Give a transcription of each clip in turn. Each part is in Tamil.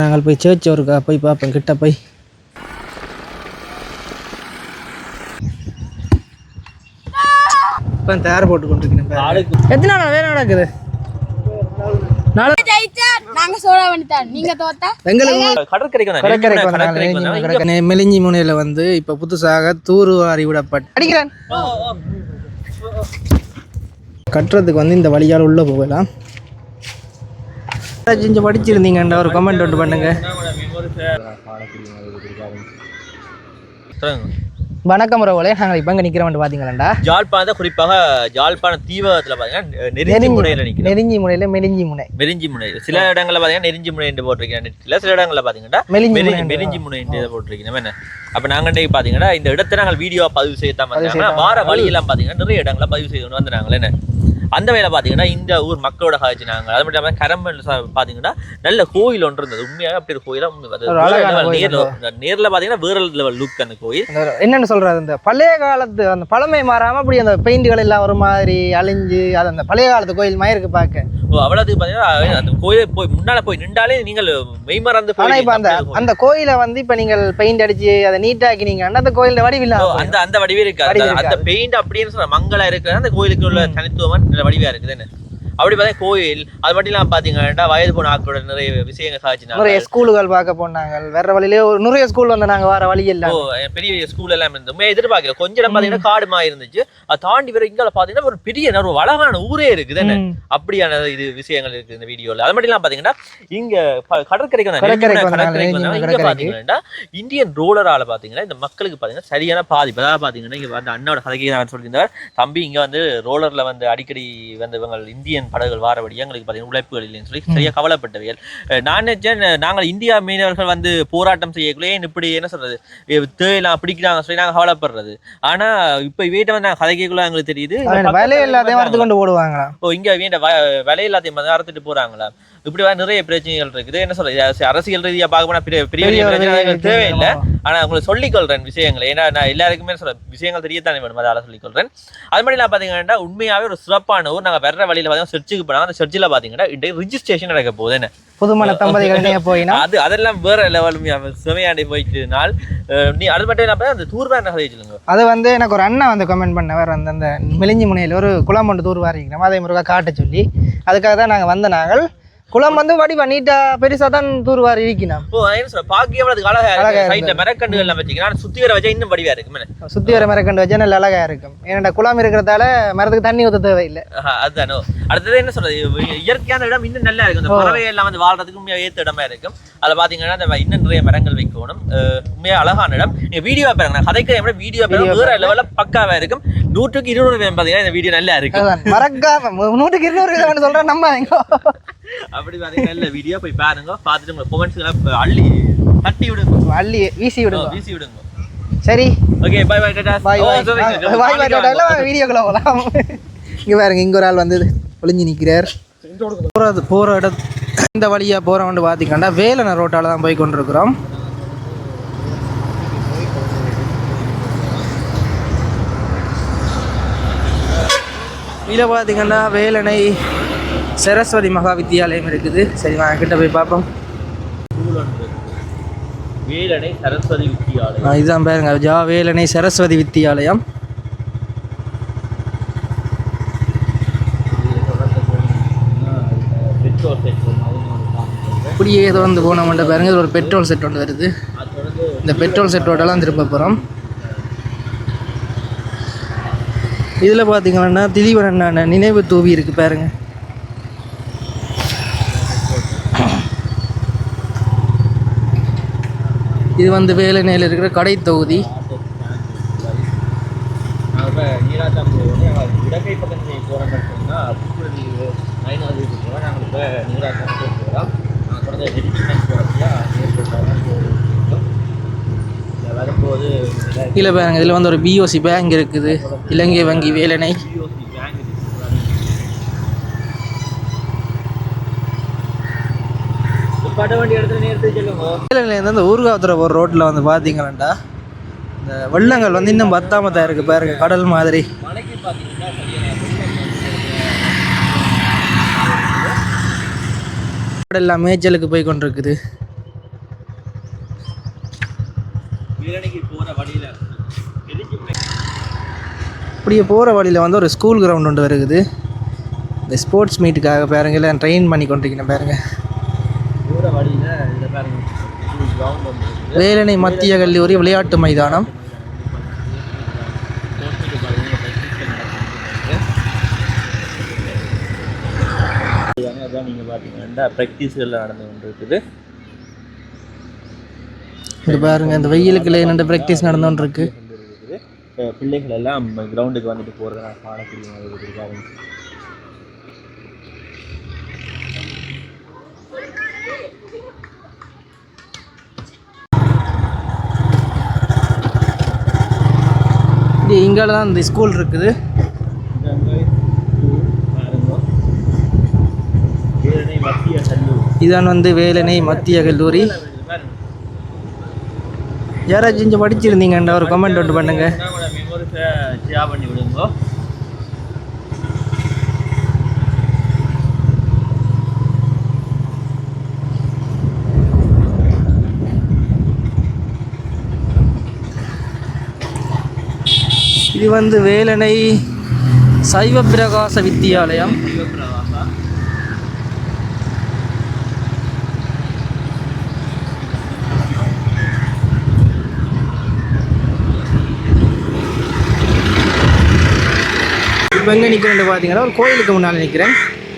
நாங்கள் போய் சர்ச் ஒருக்கா போய் பார்ப்போம் கிட்ட போய். இப்போ தயார் போட்டு கொண்டிருக்கிறேன். எத்தனை நாள் வேலை நடக்குது? மெலிஞ்சி முனையில வந்து இப்ப புதுசாக தூர்வாரி விடப்பட்டு அடிக்கிறேன் கட்டுறதுக்கு வந்து இந்த வழியால் உள்ள போகலாம். படிச்சிருந்தீங்கன்ற ஒரு கமெண்ட் ஒன்று பண்ணுங்க. வணக்கம் உறவுகளே, நாங்கள் இப்போ இங்கே நிற்கிறோம் பார்த்தீங்களா, ஜாழ்ப்பாணத்தை குறிப்பாக ஜாழ்ப்பாண தீவகத்தில் பார்த்தீங்கன்னா நெருஞ்சி முனையில் நிற்கிறோம். நெருஞ்சி முனையில் மெலிஞ்சி முனை சில இடங்களில் பார்த்தீங்கன்னா நெருஞ்சி முனை என்று போட்டிருக்கேன், சில இடங்களில் பார்த்தீங்கன்னா மெலிஞ்சி முனை என்று போட்டிருக்கேன். என்ன அப்போ நாங்கள் பார்த்தீங்கன்னா இந்த இடத்தை நாங்கள் வீடியோ பதிவு செய்யத்தான் பார்த்தீங்கன்னா வார வழியெல்லாம் பார்த்தீங்கன்னா நிறைய இடங்களை பதிவு செய்து கொண்டு வந்துடுறாங்களே. என்ன அந்த வேலை பார்த்தீங்கன்னா இந்த ஊர் மக்களோட காய்ச்சினாங்க. அது மட்டும் இல்லாமல் கரம்பன் பார்த்தீங்கன்னா நல்ல கோயில் ஒன்று இருந்தது. உண்மையாக அப்படி ஒரு கோயிலாக நேரில் பார்த்தீங்கன்னா வேற லெவல் லுக் அந்த கோயில். என்னென்னு சொல்றது, இந்த பழைய காலத்து அந்த பழமை மாறாமல் அப்படி அந்த பெயிண்ட்கள் எல்லாம் ஒரு மாதிரி அழிஞ்சு அது அந்த பழைய காலத்து கோயில் மாதிரி இருக்கு பார்க்க. அவ்வளவுக்கு பார்த்தீங்கன்னா அந்த கோயிலை போய் முன்னால போய் நின்றாலே நீங்கள் மெய்மறந்து அந்த கோயிலை வந்து இப்ப நீங்கள் பெயிண்ட் அடிச்சு அதை நீட்டாக்கினீங்கன்னா அந்த கோயில வடிவில்லை, அந்த வடிவே இருக்காது. அந்த பெயிண்ட் அப்படின்னு சொல்ற மங்களா இருக்கிற அந்த கோயிலுக்கு உள்ள தனித்துவம் வடிவா இருக்குது. அப்படி பார்த்தா கோயில் அது மட்டும் இல்லாமல் பார்த்தீங்கன்னா வயது போன ஆட்களோட நிறைய விஷயங்கள் சாதிச்சுனாங்க. நிறைய ஸ்கூலுகள் பார்க்க போனாங்க. வேற வழியிலே ஒரு நிறைய ஸ்கூல் வந்து நாங்கள் வர வழி இல்லை. பெரிய ஸ்கூல் எல்லாம் இருந்தோம். எதிர்பார்க்கல கொஞ்சம் இடம் பார்த்தீங்கன்னா காடுமா இருந்துச்சு. அதை தாண்டி வர இங்கே பார்த்தீங்கன்னா ஒரு பெரிய ஒரு அழகான ஊரே இருக்குது. அப்படியான இது விஷயங்கள் இருக்குது இந்த வீடியோவில். அது மட்டும் இல்லாமல் பார்த்தீங்கன்னா இங்கே கடற்கரைக்கு பார்த்தீங்கன்னா இந்தியன் ரோலரால் பார்த்தீங்கன்னா இந்த மக்களுக்கு பார்த்தீங்கன்னா சரியான பாதிப்பு. அதாவது பார்த்தீங்கன்னா இங்கே வந்து அண்ணோட கதைக்கு நான் சொல்லியிருந்தார், தம்பி இங்கே வந்து ரோலரில் வந்து அடிக்கடி வந்து இவங்க இந்தியன் படகுகள் வாரபடி எங்களுக்கு பார்த்தீங்கன்னா உழைப்புகள் இல்லைன்னு சொல்லி சரியா கவலைப்பட்டவைகள். நான் நினைச்சேன் நாங்கள் இந்தியா மீனவர்கள் வந்து போராட்டம் செய்யக்குள்ளே இப்படி என்ன சொல்றது தேயெல்லாம் பிடிக்கிறாங்க சொல்லி நாங்கள் கவலைப்படுறது. ஆனா இப்போ வீட்டை வந்து நாங்கள் கதைக்குள்ள எங்களுக்கு தெரியுது வேலை எல்லாத்தையும் வரத்து கொண்டு போடுவாங்களா. இங்க வீட்டை வேலை எல்லாத்தையும் வந்து அறுத்துட்டு போறாங்களா. இப்படி நிறைய பிரச்சனைகள் இருக்குது. என்ன சொல்றது, அரசியல் ரீதியா பார்க்க போனா பெரிய பெரிய பிரச்சனை தேவையில்லை. ஆனா உங்களுக்கு சொல்லிக்கொள்றேன் விஷயங்கள், ஏன்னா நான் எல்லாருக்குமே சொல்ற விஷயங்கள் தெரியத்தானே வேணும், அதை சொல்லிக்கொள்றேன். அது மாதிரி நான் பாத்தீங்கன்னா உண்மையாவே ஒரு சிறப்பான ஊர். நாங்க வர்ற வழியில பார்த்தீங்கன்னா சர்ச்சுக்கு போனாங்க. அந்த சர்ச்சில் பாத்தீங்கன்னா ரிஜிஸ்ட்ரேஷன் நடக்க போகுது. என்ன புதுமண தம்பதிகள் போயினா அதெல்லாம் வேற லெவலும் சுமையாண்டி போயிட்டு நாள் நீ அது மட்டும் இல்லாம அந்த தூர்வாரி கதை சொல்லுங்க. அது வந்து எனக்கு ஒரு அண்ணா வந்து கமெண்ட் பண்ணவர், அந்த மெலிஞ்சி முனையில் ஒரு குளம் ஒன்று தூர்வாரிக்கிறோம், அதே முருகா காட்ட சொல்லி அதுக்காக தான் நாங்கள் வந்த நாங்கள். குளம் வந்து வடிவா நீட்டா பெருசா தான் தூர்வாரி இருக்கணும். மரக்கண்டுகள் எல்லாம் வச்சுக்கலாம், சுத்தி வர வச்சா இன்னும் வடிவா இருக்கும். சுத்தி வர மரக்கண்டு வச்சா நல்ல அழகா இருக்கும். ஏன்னா குளம் இருக்கிறதால மரத்துக்கு தண்ணி ஊற்ற தேவையில்லை. அதுதானோ. அடுத்தது என்ன சொல்றது, இயற்கையான இடம் இன்னும் நல்லா இருக்கும். இந்த பறவை எல்லாம் வந்து வாழ்றதுக்கு உண்மையா ஏற்ற இடமா இருக்கும். அதில் பாத்தீங்கன்னா இன்னும் நிறைய மரங்கள் வைக்கணும். உண்மையா அழகான இடம். நீங்க வீடியோ பாருங்க, கதைக்கிற வீடியோ வேற லெவல்ல பக்காவா இருக்கும். 100க்கு 200 பாத்தீங்கன்னா இந்த வீடியோ நல்லா இருக்கு. மறக்காம 100க்கு 200 சொல்றேன் நம்ம அப்படி பாத்தீங்கன்னா நல்ல வீடியோ போய் பாருங்க. பார்த்துட்டு உங்க கமெண்ட்ஸ் அள்ளி தட்டி விடுங்க, அள்ளி வீசி விடுங்க. சரி, okay, bye bye tata. Bye tata. வீடியோக்குள்ள போலாம். இங்க பாருங்க, இங்க ஒரு ஆள் வந்து ஒளிஞ்சு நிக்கிறார். போற இடம் இந்த வழியா போறவங்க பாத்தீங்கன்னா வேலன ரோட்டால தான் போய் கொண்டிருக்கிறோம். இதில் பார்த்தீங்கன்னா வேலனை சரஸ்வதி மகா வித்தியாலயம் இருக்குது. சரி, நான் கிட்ட போய் பார்ப்போம். வேலனை சரஸ்வதி வித்தியாலயம் இதுதான் பாருங்க, வேலனை சரஸ்வதி வித்தியாலயம். இப்படியே ஏதோ வந்து போன மட்டும் பாருங்க, ஒரு பெட்ரோல் செட் ஒன்று வருது. இந்த பெட்ரோல் செட்டோடலாம் திரும்ப போகிறோம். இதில் பார்த்தீங்கன்னா திலீவன நினைவு தூவி இருக்கு பாருங்க. இது வந்து வேலனையில் இருக்கிற கடை தொகுதி. இல்லை பாருங்க, இதில் வந்து ஒரு பிஓசி பேங்க் இருக்குது, இலங்கை வங்கி வேலனை. வேலனையிலேருந்து அந்த ஊர்காவத்துறை ஒரு ரோட்டில் வந்து பார்த்தீங்கன்னா இந்த வெள்ளங்கள் வந்து இன்னும் பத்தாம தான் இருக்குது பாருங்க, கடல் மாதிரி. எல்லாம் மேய்ச்சலுக்கு போய் கொண்டிருக்குது. இப்படியே போகிற வழியில் வந்து ஒரு ஸ்கூல் கிரவுண்ட் ஒன்று வருகுது. இந்த ஸ்போர்ட்ஸ் மீட்டுக்காக பாருங்க எல்லாம் ட்ரெயின் பண்ணி கொண்டிருக்கேன் பாருங்க. போகிற வழியில் இதில் பாருங்க கிரவுண்ட் வந்து வேலணை மத்திய கல்லூரி விளையாட்டு மைதானம். அதான் நீங்கள் பார்த்தீங்கன்னா ப்ராக்டிஸ்களில் நடந்து கொண்டு இருக்குது. இது பாருங்க இந்த வெயிலுக்குள்ள என்னென்ன ப்ராக்டிஸ் நடந்துகிட்டு இருக்கு. பிள்ளைகள் எல்லாம் கிரவுண்டுக்கு வந்துட்டு போகிறத காணக்கூடிய மாதிரி பாருங்க. இங்கே தான் இந்த ஸ்கூல் இருக்குது. இதான் வந்து வேலணை மத்திய கல்லூரி. யாராச்சும் இங்கே படிச்சிருந்தீங்கண்டா ஒரு கமெண்ட் ஒன்று பண்ணுங்க. பண்ணி விடுங்க. இது வந்து வேலணை சைவ பிரகாச வித்தியாலயம். இப்போ எங்கே நிற்கிறேன்னு பார்த்தீங்கன்னா ஒரு கோயிலுக்கு முன்னால் நிற்கிறேன்.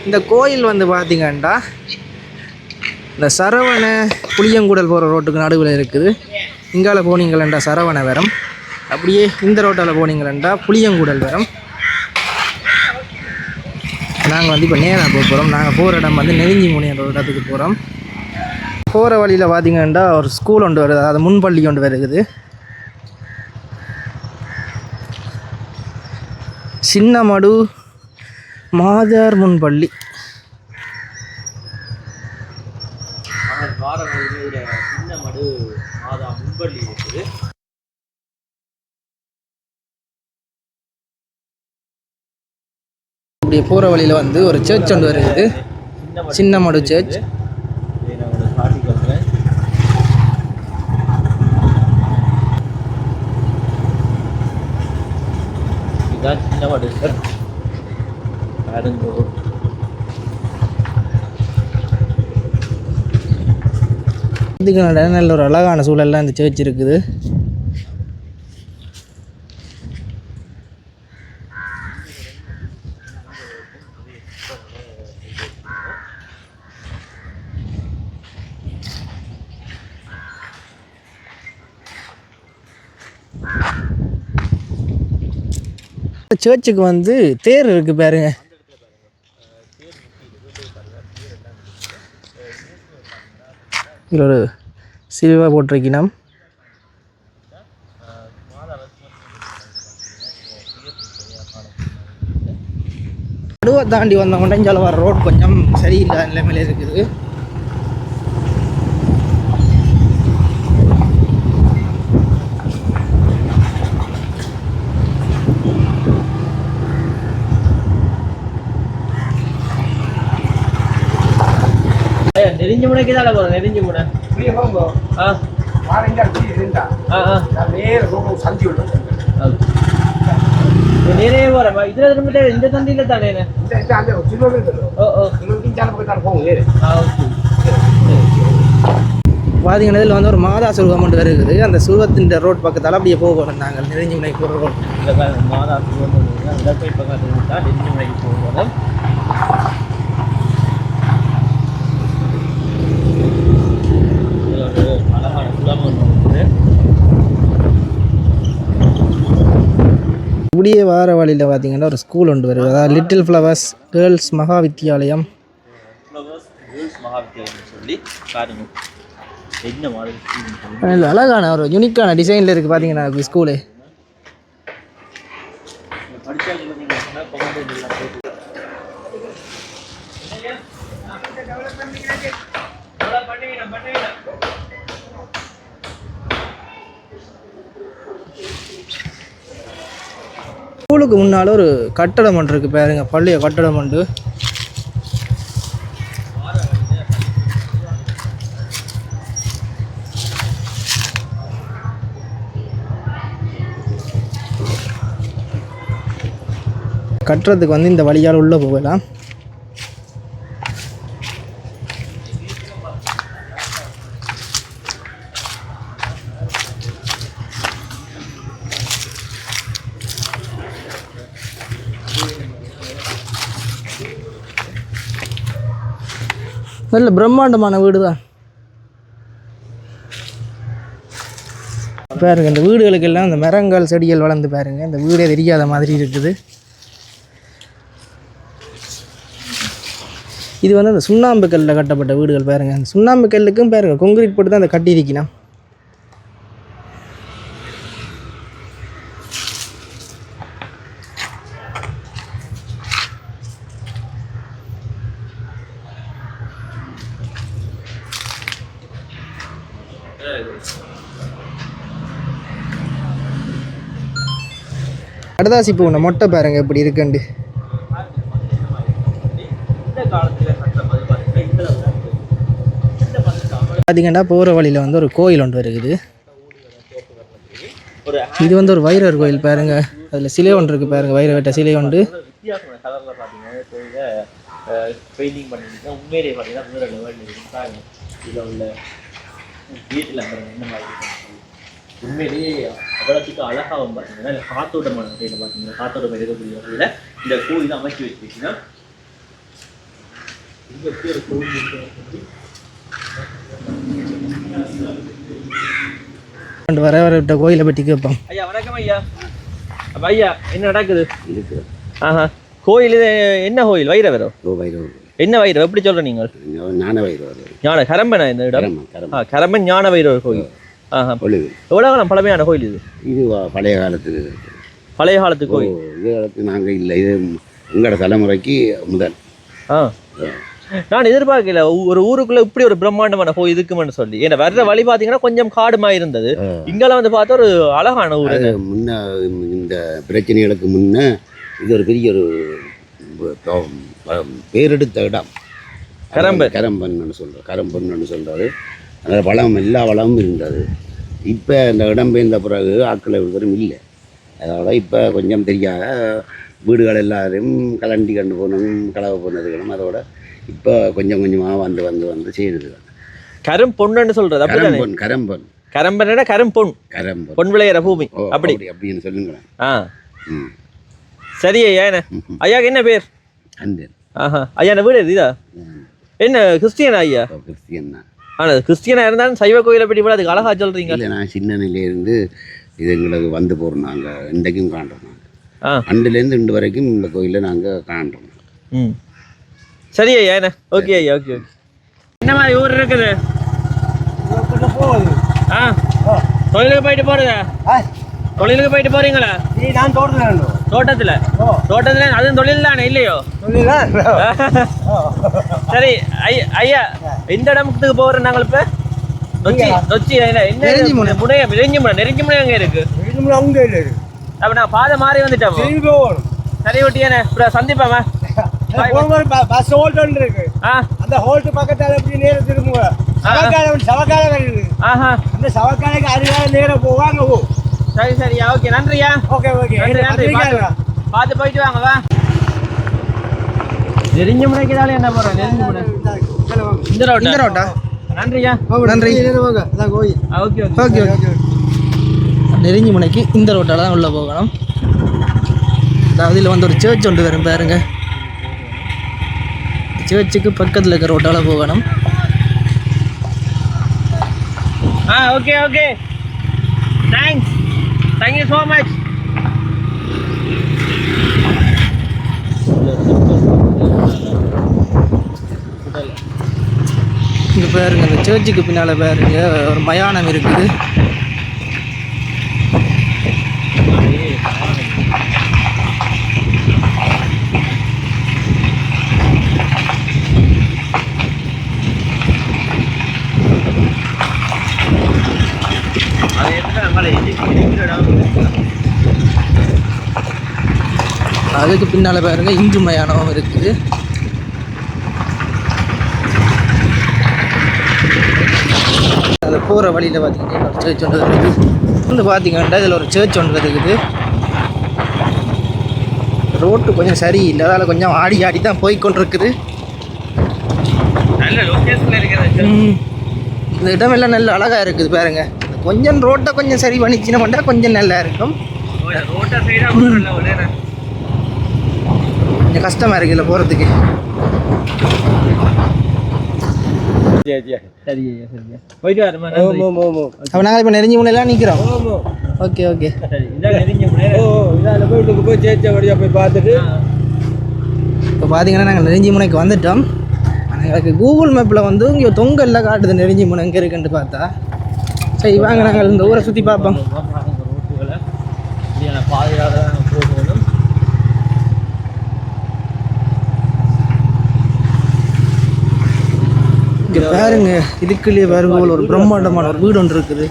இந்த கோயில் வந்து பார்த்தீங்கன்னா இந்த சரவண புளியங்குடல் போகிற ரோட்டுக்கு நடுவில் இருக்குது. இங்கால போனீங்களா சரவண வரம், அப்படியே இந்த ரோட்டால் போனீங்களா புளியங்குடல் வரம். நாங்கள் வந்து இப்போ நேராக போக போகிறோம். நாங்கள் போகிற இடம் வந்து நெருஞ்சிமுனை ஒரு இடத்துக்கு போகிறோம். போகிற வழியில் பார்த்தீங்கன்னா ஒரு ஸ்கூல் ஒன்று வருது, அதாவது முன்பள்ளி ஒன்று வருகுது. சின்னமடு மாதார் முன்பள்ளி. சின்னமடு மாதா முன்பள்ளி இருக்குது. இப்படி போகிற வழியில் வந்து ஒரு சர்ச் ஒன்று வருது, சின்னமடு சர்ச். இதுதான் சின்னமடு சர்ச். இதுக்கு நல்ல ஒரு அழகான சூழல்லாம் இந்த சர்ச் இருக்குது. சர்ச்சுக்கு வந்து தேர் இருக்கு பாருங்க. இதில் ஒரு சிலுவை போட்டிருக்கணும். நடுவை தாண்டி வந்த கொண்டஞ்சால வர ரோட் கொஞ்சம் சரியில்லை நிலைமையில இருக்குது. நெருஞ்சி முனைக்கு தான் போகிறோம். நெருஞ்சி முனை நேரே போகிறேன். இதில் திரும்ப இந்த தண்டியில் தானே பார்த்தீங்கன்னா இதில் வந்து ஒரு மாதா சுருவம் ஒன்று இருக்குது. அந்த சுருவத்தின் ரோட் பக்கத்தால் அப்படியே போகணும். நாங்கள் நெருஞ்சி முனைக்கு போகிற ரோட் மாதா சுருவம் நெருஞ்சி முனைக்கு போகணும். இப்படியே வார வழியில் பார்த்தீங்கன்னா ஒரு ஸ்கூல் ஒன்று வருது, அதாவது little flowers girls Maha Vidyalayam. அழகான ஒரு யூனிக்கான டிசைனில் இருக்குது பார்த்தீங்கன்னா ஸ்கூலு. ஸ்கூலுக்கு முன்னால் ஒரு கட்டடம் ஒன்று இருக்குது பாருங்க, பள்ளிய கட்டடம் ஒன்று. கட்டுறதுக்கு வந்து இந்த வழியால் உள்ளே போகலாம். நல்ல பிரம்மாண்டமான வீடு தான் பாருங்க. இந்த வீடுகளுக்கெல்லாம் இந்த மரங்கள் செடிகள் வளர்ந்து பாருங்க. இந்த வீடே தெரியாத மாதிரி இருக்குது. இது வந்து அந்த சுண்ணாம்பு கல்லில் கட்டப்பட்ட வீடுகள் பாருங்க. அந்த சுண்ணாம்பு கல்லுக்கும் பாருங்க கொங்கிரீட் போட்டு தான் அந்த கட்டியிருக்கணும். கடதாசி பூனை மொட்டை பாருங்க எப்படி இருக்குண்டு. பார்த்தீங்கன்னா போகிற வழியில் வந்து ஒரு கோயில் ஒன்று இருக்குது. இது வந்து ஒரு வைரவர் கோயில் பாருங்க. அதில் சிலை ஒன்று இருக்குது பாருங்க, வைர வெட்ட சிலை ஒன்று. உண்மையிலேயே அவ்வளோத்துக்கு அழகாகவும் பார்த்தீங்கன்னா இல்லை காத்தோட்டமான வகையில் பார்த்தீங்கன்னா காத்தோட்டம் இருக்கக்கூடிய வகையில் இந்த கோயில் அமைச்சு வச்சுருக்கீங்கன்னா ஒரு கோயில் வர விட்ட கோயிலை பற்றி கேட்போம். ஐயா வணக்கம் ஐயா. அப்போ ஐயா என்ன நடக்குது? ஆஹா, கோயில் என்ன கோயில்? வைரவரோ? என்ன வைரவ எப்படி சொல்ற நீங்கள்? ஞான கரம்பனா இந்த இடம்? கரம்பன் ஞான வைரவர் கோயில். எவ்வளோ காலம் பழமையான கோயில் இது? இது பழைய காலத்துக்கு. பழைய காலத்து கோயில் இது காலத்து நாங்கள் இல்லை, இது உங்களோட தலைமுறைக்கு முதல். நான் எதிர்பார்க்கல ஒரு ஊருக்குள்ள இப்படி ஒரு பிரம்மாண்டமான கோயில் இருக்குமென்னு சொல்லி. ஏன்னா வர்ற வழி பார்த்தீங்கன்னா கொஞ்சம் காடுமா இருந்தது. இங்கெல்லாம் வந்து பார்த்தா ஒரு அழகான ஊர். முன்ன இந்த பிரச்சனைகளுக்கு முன்ன இது ஒரு பெரிய ஒரு பேரெடுத்த இடம். கரம்பன்னு சொல்கிறோம். கரம்பன்னு சொல்கிறாரு. அதில் வளம் எல்லா வளமும் இருந்தது. இப்போ இந்த இடம் பெயர்ந்த பிறகு ஆட்களை விவரம் இல்லை. அதோட இப்போ கொஞ்சம் தெரியாத வீடுகள் எல்லாரையும் கலண்டி கண்டு போனதும் கலவை போனதுகளும் அதோட இப்போ கொஞ்சம் கொஞ்சமாக வந்து வந்து வந்து செய்யுது. கரும்பொன்னு சொல்கிறது அப்படி? கரம்பொன். கரம்பன்னா கரும்பொன். கரம்பொன் பொன் விளையிற பூமி அப்படி அப்படின்னு சொல்லுங்களேன். சரி ஐயா. என்ன ஐயாக்கு என்ன பேர்? அந்தன். ஐயா என்ன வீடு இதா? என்ன கிறிஸ்டியனா ஐயா? கிறிஸ்டியன் தான். ஆனால் கிறிஸ்டியனாக இருந்தாலும் சைவ கோயிலை பற்றி கூட அதுக்கு அழகாக சொல்கிறீங்க. இல்லை, நான் சின்ன நிலையிலேருந்து இது எங்களுக்கு வந்து போகிறோம். நாங்கள் இன்றைக்கும் காண்றோம். நாங்கள் அண்டுலேருந்து இன்று வரைக்கும் இந்த கோயிலை நாங்கள் காண்றோம். சரி ஐயா. என்ன ஓகே ஐயா. Okay okay. என்ன மாதிரி ஊர் இருக்குது? தொழிலுக்கு போயிட்டு போகிறதா? தொழிலுக்கு போயிட்டு போகிறீங்களா? நான் தோட்டத்தில் அதுவும் தொழில் தானே இல்லையோ? சரி ஐயா, இந்த இடத்துக்கு போகிறோம் நாங்கள் இப்போ. நொச்சி என்ன முனைய நெருங்கி முனை அங்கே இருக்கு. அப்போ நான் பாதை மாறி வந்துட்டோம். சரி ஒட்டியானே சந்திப்பாமா? பஸ் ஹோல்ட் ஒன்று இருக்கு. அந்த ஹோல்ட் பக்கத்தால எப்படி நேரம் திரும்புங்க. சவக்கால வருது. அந்த சவக்காலைக்கு அருகால நேரம் போவாங்க. சரி சரியா. ஓகே நன்றியா. ஓகே ஓகே நன்றி. பார்த்து போயிட்டு வாங்க. வா நெருங்கி முனைக்குதாலே என்ன போகிறோம்? நெருங்கி முனை இந்த ரோட்டா? நன்றியா. நன்றி. Okay okay okay. நெருங்கி முனைக்கு இந்த ரோட்டால் தான் உள்ளே போகணும். அதில் வந்து ஒரு சர்ச் ஒன்று வரும் பாருங்க. சர்ச்சுக்கு பக்கத்தில் இருக்கிற ரோட்டால் போகணும். Okay okay. Thanks. Thank you so much. இங்கே பாருங்க, இந்த சர்ச்சுக்கு பின்னால் பாருங்க ஒரு மயானம் இருக்குது. அதுக்கு பின்னால் பாருங்க இந்து மயானமும் இருக்குது. அதில் போகிற வழியில் பார்த்தீங்கன்னா ஒரு சர்ச் ஒன்று இருக்குது. வந்து பார்த்தீங்கன்னா இதில் ஒரு சர்ச் ஒன்று இருக்குது. ரோட்டு கொஞ்சம் சரியில்லை, அதால் கொஞ்சம் ஆடி ஆடி தான் போய் கொண்டிருக்குது. நல்ல லொக்கேஷன்ல இருக்கிறது. இந்த இடமெல்லாம் நல்ல அழகாக இருக்குது பாருங்க. கொஞ்சம் ரோட்டை கொஞ்சம் சரி பண்ணிச்சுன்னா மட்டும் கொஞ்சம் நல்லா இருக்கும். ரோட்டை சைடாக கொஞ்சம் கஷ்டமாக இருக்குது இல்லை போகிறதுக்கு. சரி போயிட்டு வரமா. அப்போ நாங்கள் இப்போ நெருஞ்சி முனையெல்லாம் நிற்கிறோம். Okay okay. போய் சேச்சா வழியாக போய் பார்த்துட்டு இப்போ பார்த்தீங்கன்னா நாங்கள் நெருஞ்சி முனைக்கு வந்துட்டோம். எனக்கு கூகுள் மேப்பில் வந்து இங்கே தொங்கல்ல காட்டுது நெருஞ்சி முனை எங்கே இருக்குன்னு பார்த்தா. சரி வாங்க நாங்கள் இந்த ஊரை சுற்றி பார்ப்போம். ரோட்டுகளை பாதையாக போகணும். இங்கே பாருங்க, இதுக்குள்ளேயே பாருங்க ஒரு பிரம்மாண்டமான ஒரு வீடு ஒன்று இருக்குது.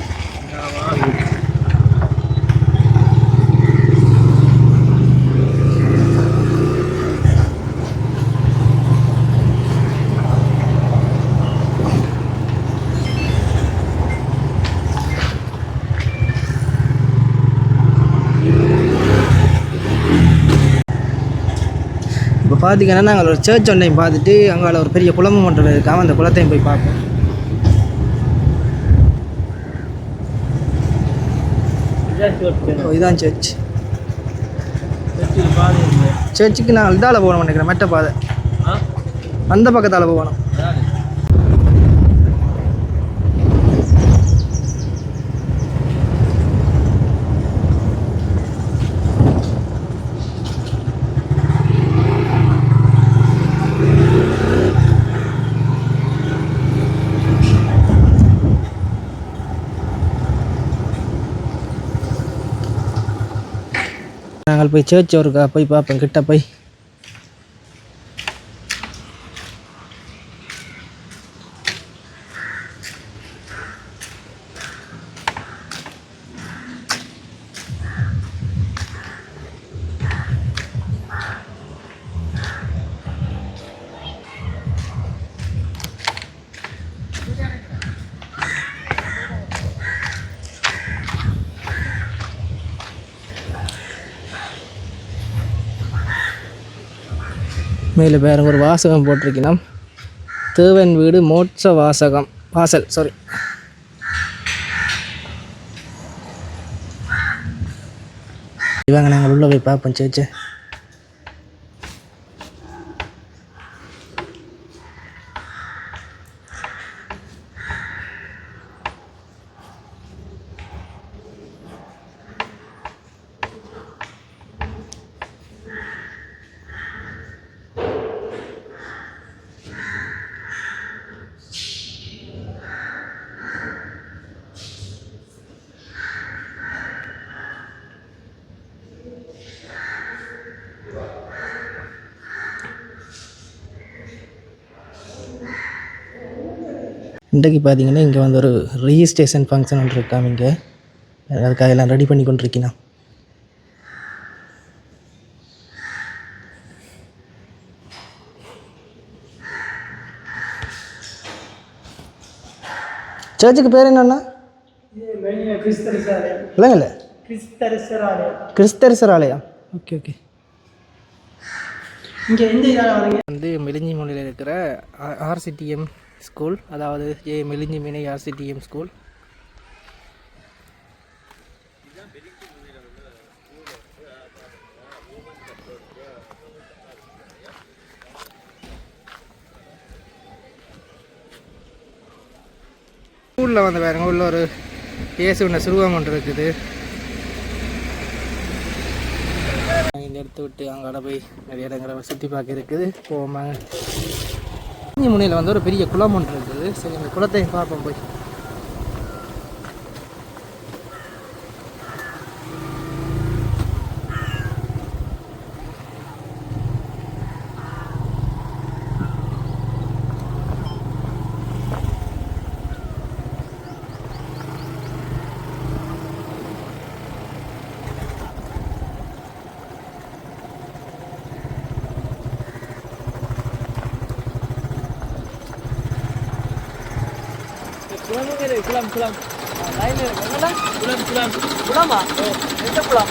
இப்போ பார்த்தீங்கன்னா நாங்கள் ஒரு சர்ச் ஒன்றையும் பார்த்துட்டு அங்கே ஒரு பெரிய குளமும் ஒன்றில் இருக்காமல் அந்த குளத்தையும் போய் பார்ப்போம். இதுதான் சர்ச். சர்ச்சுக்கு நான் இதால் போகணும் நினைக்கிறேன், மெட்ட பாதை அந்த பக்கத்தால் போகணும். நாங்கள் போய் சர்ச் ஒருக்கா போய் பார்ப்போம் கிட்ட போய். மேலே பாருங்க ஒரு வாசகம் போட்டிருக்கணும், தேவன் வீடு மோட்ச வாசகம் வாசல் சாரி. இவங்க நாங்கள் உள்ளே போய் பார்ப்போம் சேச்சு. இன்றைக்கு பார்த்தீங்கன்னா இங்கே வந்து ஒரு ரிஜிஸ்ட்ரேஷன் ஃபங்க்ஷன் ஒன்று இருக்காம இங்கே அதுக்காக எல்லாம் ரெடி பண்ணி கொண்டிருக்கீங்க. சர்ச்சுக்கு பேர் என்னன்னா இல்லைங்கல்ல கிறிஸ்தரிசர் ஆலயம். Okay okay. இங்கே வந்து மெலிஞ்சி மொழியில் இருக்கிற ஆர்சிடிஎம் ஸ்கூல், அதாவது மெலிஞ்சி மீனை ஆர்சிடிஎம் ஸ்கூல். ஸ்கூலில் வந்து பாருங்க உள்ள ஒரு இயேசுவின் சுருவம் ஒன்று இருக்குது. இந்த இடத்த விட்டு அங்கே போய் நிறைய இடங்களை சுற்றி பார்க்க இருக்குது. போவாங்க. முனையில் வந்து ஒரு பெரிய குளம் ஒன்று இருக்குது. சரி அந்த குளத்தை பார்ப்போம் போய். குளம் குளமா எந்த குளம்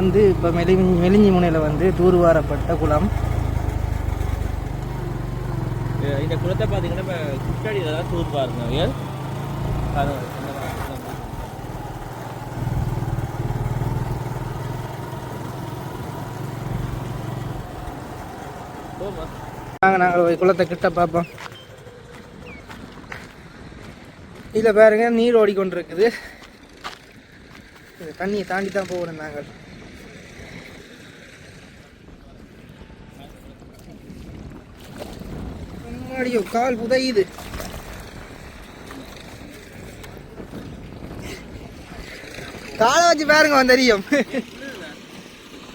வந்து இப்போ மெலிஞ்சி முனையில் வந்து தூர்வாரப்பட்ட குளம். இந்த குளத்தை பார்த்தீங்கன்னா இப்போ குட்டாடியில் தான் தூர் பாருங்க. நாங்கள் குளத்தை கிட்ட பார்ப்போம். இதில் பாருங்க நீர் ஓடிக்கொண்டிருக்குது. தண்ணியை தாண்டி தான் போகணும் நாங்கள். முன்னாடியோ கால் புதையுது. காலை வச்சு பாருங்க தெரியும்.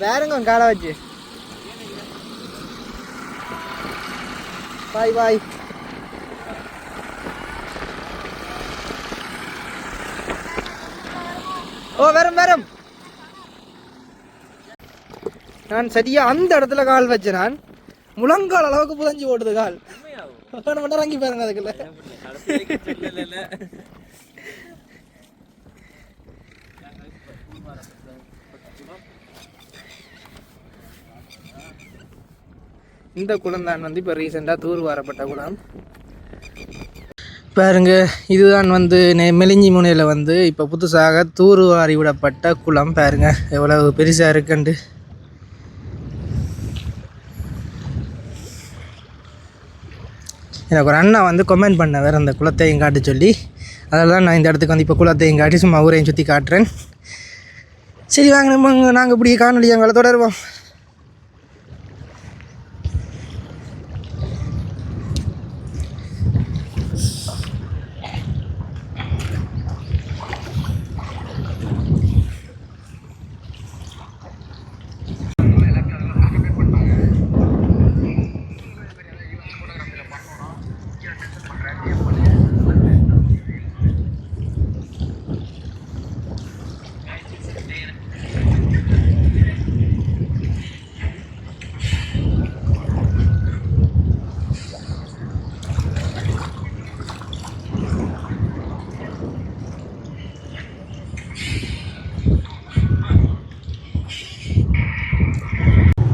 பாருங்க காலை வச்சு. பாய் பாய். ஓ வரும். நான் சரியா அந்த இடத்துல கால் வச்சேன். நான் முழங்கால் அளவுக்கு புதஞ்சு ஓடுது கால். மட்டும் இறங்கி பாருங்க அதுக்குள்ள. இந்த குளம் தான் வந்து இப்போ ரீசெண்டாக தூர் வாரப்பட்ட குளம். பாருங்க இதுதான் வந்து மெலிஞ்சி முனையில் வந்து இப்போ புதுசாக தூர்வாரி விடப்பட்ட குளம். பாருங்க எவ்வளவு பெருசாக இருக்குண்டு. எனக்கு ஒரு அண்ணா வந்து கமெண்ட் பண்ண வேறு அந்த குளத்தையும் காட்ட சொல்லி, அதில் தான் நான் இந்த இடத்துக்கு வந்து இப்போ குளத்தையும் காட்டி சும்மா ஊரையும் சுற்றி காட்டுறேன். சரி வாங்க நம்ம நாங்கள் இப்படி காணொலி எங்களை தொடருவோம்.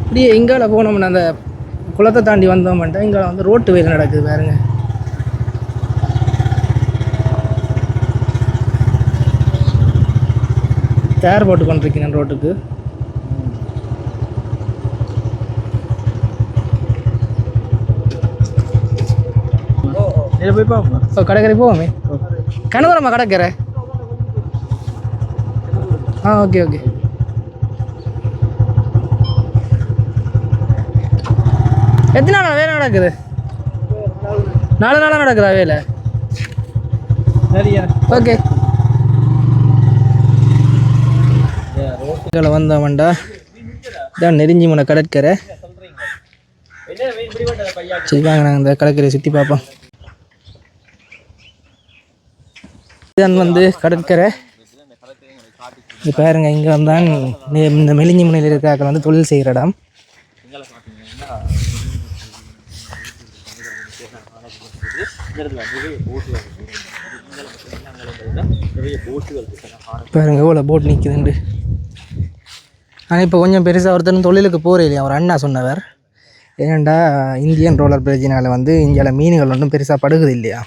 அப்படியே இங்கால போனோம்னா அந்த குளத்தை தாண்டி வந்தோம்னா இங்கால வந்து ரோட்டு வேலை நடக்குது பாருங்க. டயர் போட்டு கொண்டிருக்கேன் ரோட்டுக்கு. போய் பார்ப்போம். கடற்கரை போவோமே. கணவரம்மா கடற்கரை. ஓகே. எத்தனை நாள் வேலை நடக்குது? 4 நாளாக நடக்குதா வேலை? சரியா ஓகே. ரோட்டுகளை வந்தோம்டா இதான் நெருஞ்சி முனை கடற்கரை. சரி வாங்க நாங்கள் இந்த கடற்கரையை சுற்றி பார்ப்போம். இதான் வந்து கடற்கரை. இது பாருங்க இங்கே வந்தான் இந்த மெலிஞ்சி முனையில் இருக்கிறாக்கள் வந்து தொழில் செய்கிற இடம். பாருங்க எவ்வளோ போட் நிற்குதுண்டு. ஆனால் இப்போ கொஞ்சம் பெருசாக ஒருத்தர் தொழிலுக்கு போகிற இல்லையா அவர் அண்ணா சொன்னவர். ஏன்டா இந்தியன் ரோலர் பிரிட்ஜினால் வந்து இந்தியாவில் மீன்கள் ஒன்றும் பெருசாக படுகுது இல்லையா.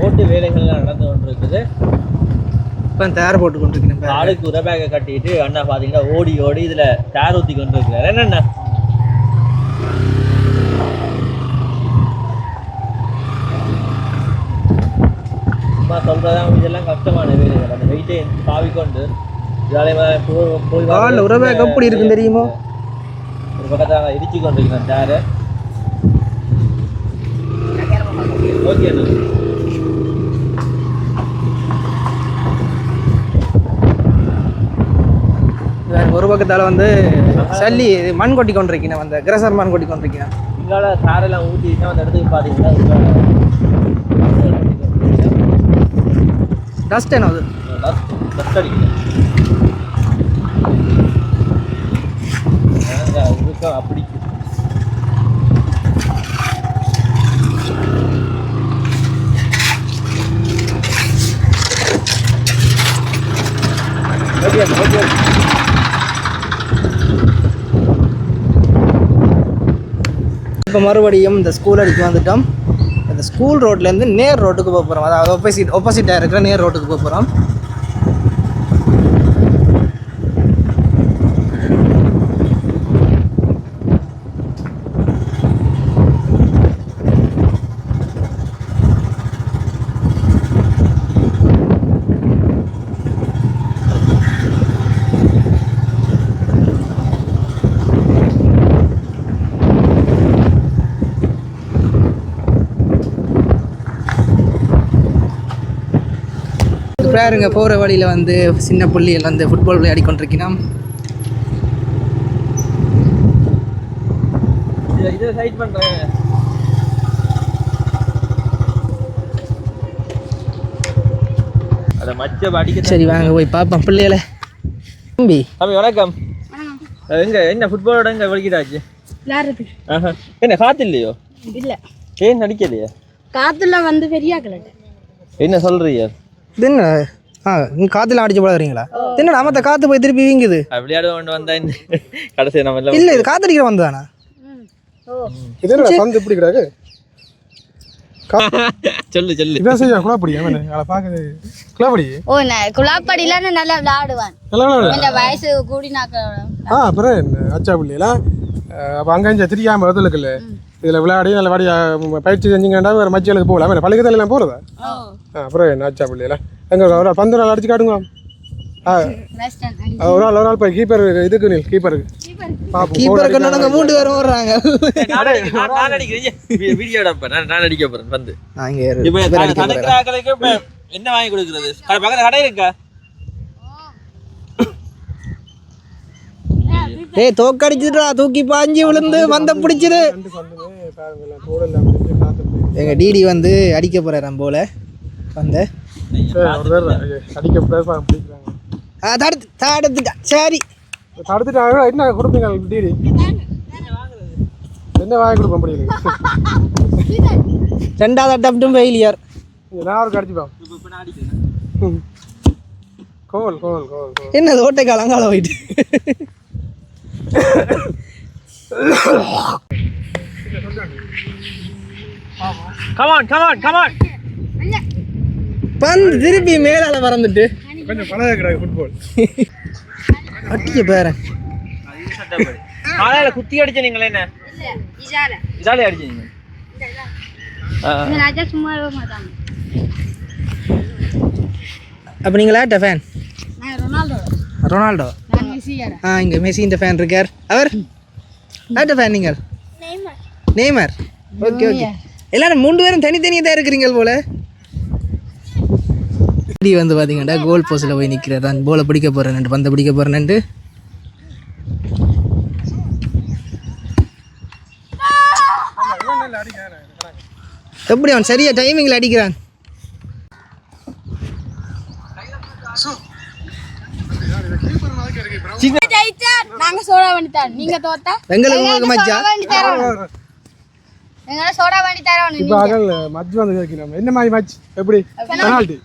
ரோட்டு வேலைகள்லாம் நடந்து கொண்டிருக்குது. இப்போ டயர் போட்டு கொண்டிருக்கேன். ஆளுக்கு உதவியாக கட்டிட்டு அண்ணா பார்த்தீங்கன்னா ஓடி இதில் டயர் ஊற்றி கொண்டு இருக்கிறார். என்னண்ணா சும்மா சொல்கிறதான் இதெல்லாம் கஷ்டமான வேலைகள். அந்த வெயிட்டை பாவிக்கொண்டு போய் உறவாக எப்படி இருக்குன்னு தெரியுமோ. ஒரு பக்கத்தில் இடிச்சு கொண்டிருக்கிறேன் டயரை. ஓகே ஒரு பக்கத்தால் வந்து சல்லி மண் கொட்டி கொண்டிருக்கேன், அந்த கிரசர் மண் கொட்டி கொண்டிருக்கேன். இங்கால சாரெல்லாம் ஊற்றிட்டு அந்த இடத்துக்கு பார்த்தீங்கன்னா டஸ்ட் என்ன அது டஸ்ட் அடிக்கல அப்படி இப்போ மறுபடியும் இந்த ஸ்கூல் அடிக்க வந்துட்டோம். இந்த ஸ்கூல் ரோட்லேருந்து நேர் ரோட்டுக்கு போக போகிறோம், அதாவது ஆப்போசிட்டாக இருக்கிற நேர் ரோட்டுக்கு போக போகிறோம். பாருங்க போகிற வழியில் வந்து சின்ன புள்ளிகள் வந்து ஃபுட்பால் விளையாடி கொண்டிருக்கணும். இதை சைட் பண்ணுறேன். அதை மச்ச அடிக்க. சரி வாங்க போய் பார்ப்போம் பிள்ளைகளை. தம்பி வணக்கம். எங்க என்ன ஃபுட்பாலோட எங்க வலிக்கிட்டாச்சு என்ன காத்து இல்லையோ? இல்ல ஏன் நடிக்கலையா? காத்துல வந்து பெரிய கலட்டு என்ன சொல்றீங்க? என்ன நீங்கள் காற்றுல அடிச்சு போடுறீங்களா? என்ன மற்ற காற்று போய் திருப்பி வீங்குது. விளையாட கொண்டு வந்தா கடைசி நம்ம இல்லை இது காத்தடிக்கிற வந்து தானே பந்து இப்படி கிடாது. சொல்லு சொல்லு இதான் செய்ய குழாப்படி அதை பார்க்குது குழாப்படி. ஓ நான் குழாப்படியில நல்லா விளையாடுவான். இந்த வயசு கூடினாக்க அப்புறம் என்ன அச்சா பிள்ளைலாம் அப்போ அங்கே திரியாமல் வரதுல இதில் விளையாடி நல்ல வாடி பயிற்சி செஞ்சுங்கண்டா வேறு மச்சிகளுக்கு போகலாம். பள்ளிக்கத்தில் எல்லாம் போகிறதா? அப்புறம் என்ன ஆச்சா பிள்ளைலாம் எங்கே ஒரு 12 நாள் அடிச்சு காட்டுங்க. ஒரு ஆள் போய் கீப்பர் இதுக்கு நீ கீப்பருக்கு கீப்பருக்கு நாங்கள் 3 பேரும் வர்றாங்க. நான் அடிக்கிறேன் வீடியோ நான் அடிக்க போகிறேன் வந்து. என்ன வாங்கி கொடுக்குறது? பக்கத்தில் கடை இருக்கா? ஏய் தோக்கடிச்சுட்டா தூக்கி பாஞ்சி விழுந்து வந்த பிடிச்சிரு. எங்க டிடி வந்து அடிக்க போறாராம் போல வந்த தடுத்துட்டா. சரி தடுத்துட்டாங்க. என்ன கொடுப்பீங்க டிடி? என்ன வாங்கி கொடுப்ப முடியல. 2வது அட்டம்ப்டும் ஃபெயிலியர். நான் ஒரு அடிச்சுப்பேன். கோல் கோல் கோல் என்ன ஓட்டை காலங்கால போயிட்டு பந்து திருப்பி மேலால பறந்துட்டு கொஞ்சம் பழக கிடையாது ஃபுட்பால். அட்டிய பேரன் காலையில குத்தி அடிச்ச நீங்களே என்ன இதாலே அடிச்சீங்க? அப்ப நீங்க லேட்ட ஃபேன்? ரொனால்டோ. இங்க மெஸ்ஸி இந்த ஃபேன் இருக்கார். அவர் லேட்ட ஃபேன். நீங்கள் நெய்மர். Okay okay. எல்லாரும் 3 பேரும் தனித்தனியாக தான் இருக்கிறீங்க போல. இப்படி வந்து பார்த்தீங்கன்னா கோல் போஸ்டில் போய் நிற்கிறார். நான் போலை பிடிக்க போகிறேன், பந்தை பிடிக்க போகிறேன்ட்டு. எப்படி அவன் சரியா டைமிங்கில் அடிக்கிறான். நாங்க சோடா பண்ணிட்டான், நீங்க தோத்தா எங்களுக்கு மச்சா எங்களை சோடா பண்ணி தரோம். இப்போ அகல் மச் வந்து கேட்கணும். என்ன மாதிரி மச்? எப்படி பெனால்டி?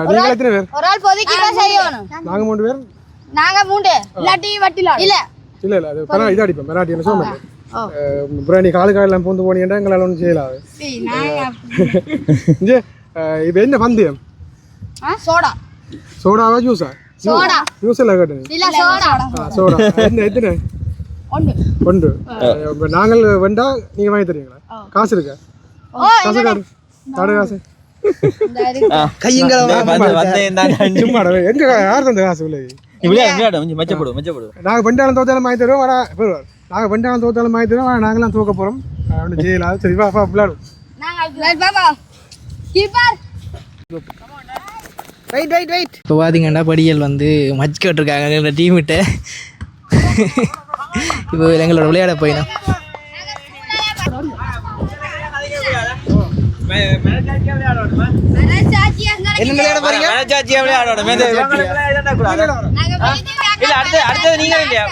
நீங்க எத்தனை பேர்? ஒரு ஆள் பொதுக்கி தான் செய்யணும். நாங்க 3 பேர். நாங்க 3 இல்லாட்டி வட்டில இல்ல இல்ல இல்ல அது பெனால்டி இது அடிப்போம். பெனால்டி என்ன சொல்லுங்க. புராணி காலெல்லாம் பூந்து போனீங்கன்னா எங்களால் ஒன்றும் செய்யலாது. இங்கே இப்போ என்ன பந்தயம்? சோடா. சோடாவா ஜூஸா? சோடா. ஜூஸ் எல்லாம் கேட்டது இல்ல சோடா. சோடா. என்ன எத்தனை? 1. நாங்கள் வேண்டா நீங்க வாங்கி தருவீங்களா? காசு இருக்கா? காசு காடு காடு காசு கையங்களை சும்மா எங்க யார் தந்த காசு இல்லை. நாங்கள் பெண்டாலும் தோத்தாலும் வாங்கி தருவோம். வாடா நாங்கள் பெண்டாலும் தோத்தாலும் வாங்கி தருவோம். நாங்களாம் தூக்க போகிறோம். செய்யலாம். சரி வா விளையாடும். வெயிட் இப்போ பார்த்தீங்கன்னா படியல் வந்து மச் கேட்டிருக்காங்க இந்த டீமிட்ட. இப்போ எங்களோட விளையாட போயிடும். என்ன விளையாட போறீங்க? அடுத்தது நீங்க இல்லையா?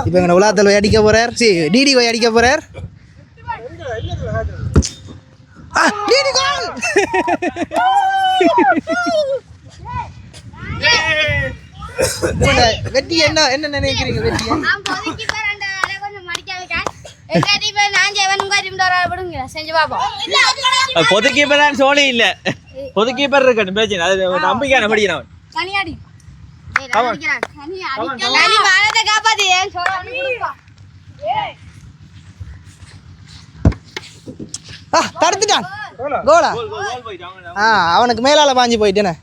இப்போ எங்க உலகத்தில் அடிக்க போறார். டிடி போய் அடிக்க போறார். வெற்றி என்ன என்ன நினைக்கிறீங்க? வெற்றி பொது கீப்பர் தான் சோழி இல்ல. பொது கீப்பர் இருக்கட்டும் பிரச்சனை. அது நம்பிக்கையான படிக்கிறான். தடுத்துட்டான். கோலா? அவனுக்கு மேலால பாஞ்சு போயிட்டேனே.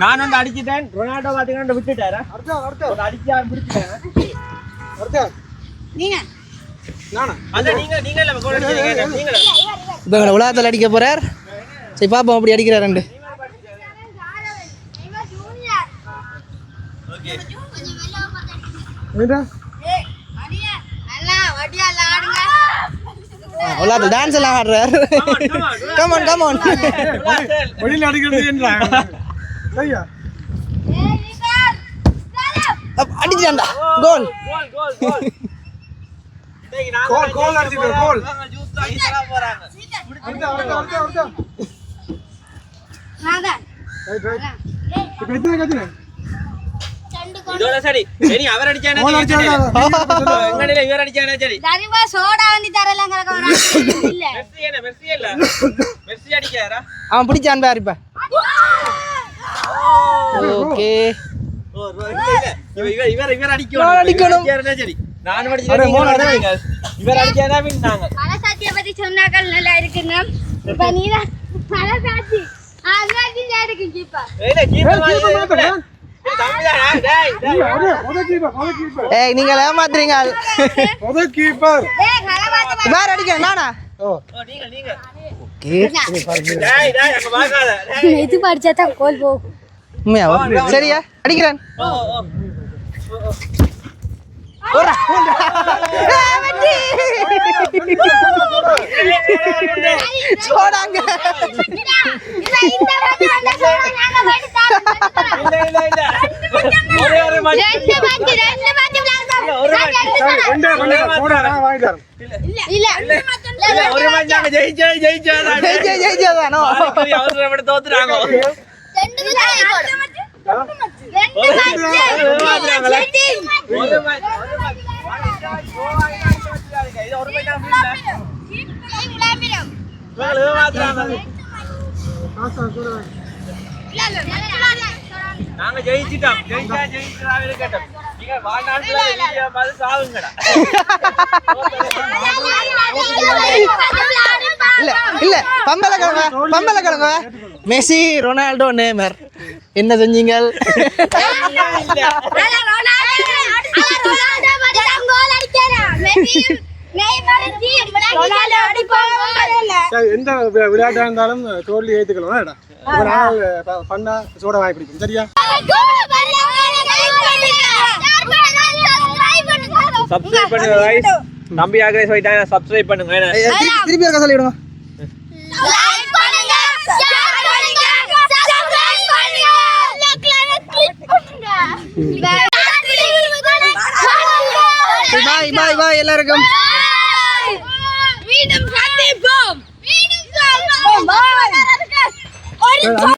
நான் வந்து அடிச்சிட்டேன். ரொனால்டோ பாத்தீங்கன்னா விட்டுட்டாரா? அடிச்சு பிடிச்சிட்டேன். இப்போ உலகத்தில் அடிக்க போறார். சரி பாப்போம் அப்படி அடிக்கிறார். ரெண்டு உலகத்தில் டான்ஸ் எல்லாம் ஆடுறார். கமான் கமான் வெளியில் அடிக்கிறது அடிச்சாண்டா. கோல் கோல் அடிச்சிட்டு கோல். இதோட சரி. சரி அவர் அடிச்சானே எங்கடல இவர் அடிச்சானே சரி. தரிவா சோடா வந்து தரலாம் கலக்கறா. இல்ல. மெர்சி இல்ல. மெர்சி அடிச்சாரா? அவன் பிடிச்சான் பாரு இப்ப. ஓகே. இவர் அடிக்கணும். சரி. நான் அடிச்சேன். இவர் அடிச்சானா வின்னாங்க. மனசாட்சியை பத்தி சொன்னாக்கள் நல்லா இருக்குங்க. இப்ப நீதா மனசாட்சி. அங்கடி இருக்கு கீப்பர். ஏய் கீப்பர் மாதிரி. ஏய் நீங்க ஏமாத்துறீங்க. பொது கீப்பர். ஏய் கலவாத்து. வேற அடிக்க நானா? நீங்க. ஓகே. டேய் அங்க வாங்காத. இது படிச்சா தான் கோல் போகும். உண்மையாவா? சரியா அடிக்கிறேன். ஓரா சோடாங்க. நாங்க ஜெயிச்சிட்டோம். ஜெயிச்சா இருக்கட்டும். நீங்க வாழ்நாள்ல வீடியோ பார்த்து சாவுங்கடா. இல்ல இல்ல பம்பல கிழங்க மெஸ்ஸி ரொனால்டோ நேமர் என்ன செஞ்சீங்க? எந்த விளையாட்டா இருந்தாலும் தோல்வி ஏத்துக்கலாம். பண்ணா சோட வாங்கி பிடிக்கும். சரியா? சப்ஸ்கிரைப் பண்ணுங்க गाइस. தம்பி ஆக்ரேஸ் போயிட்டாங்க. சப்ஸ்கிரைப் பண்ணுங்க. திருப்பி இருக்க சொல்லிடுங்க. லைக் பண்ணுங்க, ஷேர் பண்ணுங்க, சப்ஸ்கிரைப் பண்ணுங்க, கிளிக் பண்ணுங்க. பாய் எல்லாருக்கும். மீண்டும் சந்திப்போம்.